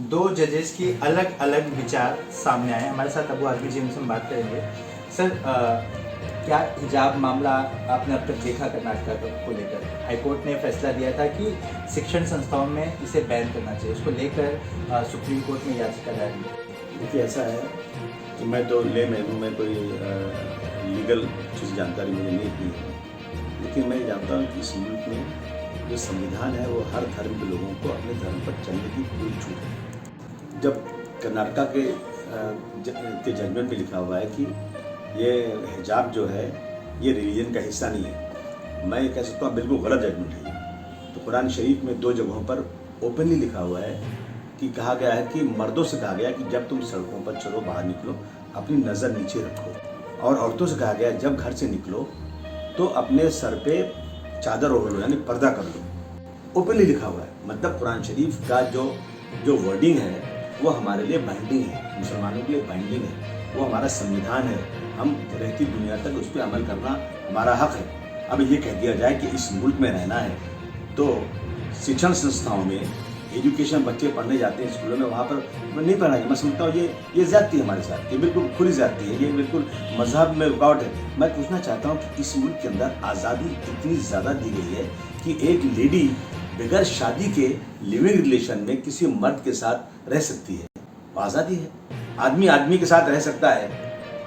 दो जजेस की अलग अलग विचार सामने आए। हमारे साथ अबू आजमी जी, उनसे हम बात करेंगे। सर, क्या हिजाब मामला आपने अब तक देखा कर्नाटक को लेकर? हाईकोर्ट ने फैसला दिया था कि शिक्षण संस्थाओं में इसे बैन करना चाहिए। उसको लेकर सुप्रीम कोर्ट में याचिका दायर हुई। देखिए, ऐसा है कि मैं तो लेमैन हूँ, मैं कोई लीगल चीज़ जानकारी मुझे नहीं इतनी है, लेकिन मैं जानता हूँ कि इस मुल्क में जो संविधान है वो हर धर्म के लोगों को अपने धर्म पर चलने की पूरी छूट है। जब कर्नाटका के जजमेंट में लिखा हुआ है कि ये हिजाब जो है ये रिलीजन का हिस्सा नहीं है, मैं ये कह सकता हूँ बिल्कुल गलत जजमेंट है ये। तो कुरान शरीफ में 2 जगहों पर ओपनली लिखा हुआ है कि कहा गया है कि मर्दों से कहा गया कि जब तुम सड़कों पर चलो, बाहर निकलो, अपनी नज़र नीचे रखो, और औरतों से कहा गया जब घर से निकलो तो अपने सर पे चादर ओढ़ लो, यानी पर्दा कर लो। ओपनली लिखा हुआ है। मतलब कुरान शरीफ का जो वर्डिंग है वो हमारे लिए बाइंडिंग है, मुसलमानों के लिए बाइंडिंग है, वो हमारा संविधान है। हम रहती दुनिया तक उस पर अमल करना हमारा हक है। अब ये कह दिया जाए कि इस मुल्क में रहना है तो शिक्षण संस्थाओं में एजुकेशन बच्चे पढ़ने जाते हैं स्कूलों में, वहाँ पर नहीं पढ़ाएंगे। मैं समझता हूँ ये ज़्यादती है हमारे साथ, ये बिल्कुल खुली ज़्यादती है, ये बिल्कुल मजहब में रुकावट है। मैं पूछना चाहता हूँ कि इस मुल्क के अंदर आज़ादी इतनी ज़्यादा दी गई है कि एक लेडी बगैर शादी के लिविंग रिलेशन में किसी मर्द के साथ रह सकती है, वो आज़ादी है। आदमी आदमी के साथ रह सकता है,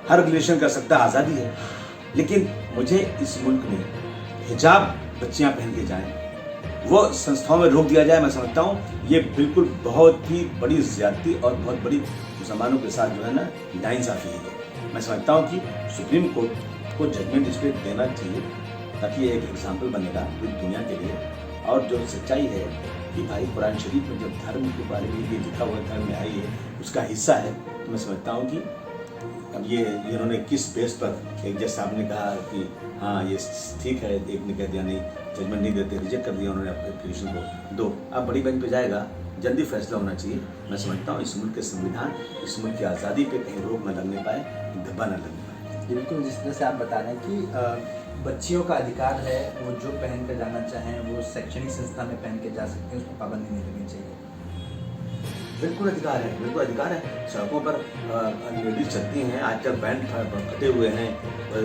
हर रिलेशन कर सकता है, आज़ादी है। लेकिन मुझे इस मुल्क में हिजाब बच्चियाँ पहन के जाएँ, वो संस्थाओं में रोक दिया जाए, मैं समझता हूँ ये बिल्कुल बहुत ही बड़ी ज़्यादती और बहुत बड़ी मुसलमानों के साथ जो है ना नाइंसाफ़ी है। मैं समझता हूँ कि सुप्रीम कोर्ट को जजमेंट इस पर देना चाहिए ताकि ये एक एग्जाम्पल बनेगा पूरी दुनिया के लिए। और जो सच्चाई है कि भाई कुरान शरीफ में जब धर्म के बारे में ये लिखा हुआ धर्म में आई है, उसका हिस्सा है, तो मैं समझता हूँ कि अब ये इन्होंने किस बेस पर, एक जज साहब ने कहा कि हाँ ये ठीक है, एक ने कह दिया नहीं, जजमेंट नहीं देते, रिजेक्ट कर दिया उन्होंने एप्लीकेशन को। दो अब बड़ी बेंच पे जाएगा, जल्दी फैसला होना चाहिए। मैं समझता हूँ इस मुल्क के संविधान, इस मुल्क की आज़ादी पे कहीं रोक न लगने पाए, धब्बा न लगने पाए। बिल्कुल, जिस तरह से आप बता रहे हैं कि बच्चियों का अधिकार है, वो जो पहन कर जाना चाहें वो शैक्षणिक संस्था में पहन के जा सकते हैं, उसमें पाबंदी नहीं लगनी चाहिए। बिल्कुल अधिकार है, बिल्कुल अधिकार है। सड़कों पर लेडीज चलती हैं, आजकल बैंड फटे हुए हैं,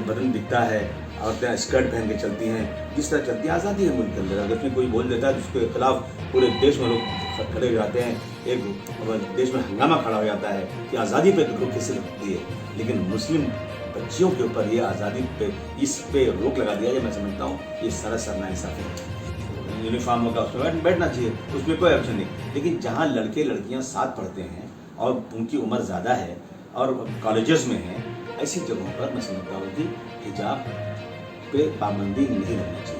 बदन दिखता है, औरतें स्कर्ट पहन के चलती हैं, जिस तरह चलती है, आज़ादी है मुल्क के अंदर। अगर उसमें कोई बोल देता है तो उसके खिलाफ पूरे देश में लोग खड़े हो जाते हैं, एक देश में हंगामा खड़ा हो जाता है कि आज़ादी पे रोक कैसे लगती है। लेकिन मुस्लिम बच्चियों के ऊपर ये आज़ादी पे, इस पे रोक लगा दिया जाए, मैं समझता हूँ ये सरासर नाइंसाफ़ी है। यूनिफॉर्म होगा उसमें बैठना चाहिए, उसमें कोई ऑप्शन नहीं। लेकिन जहाँ लड़के लड़कियाँ साथ पढ़ते हैं और उनकी उम्र ज़्यादा है और कॉलेजेस में हैं, ऐसी जगहों पर मैं समझता हूँ कि हिजाब पे पाबंदी नहीं लगनी चाहिए।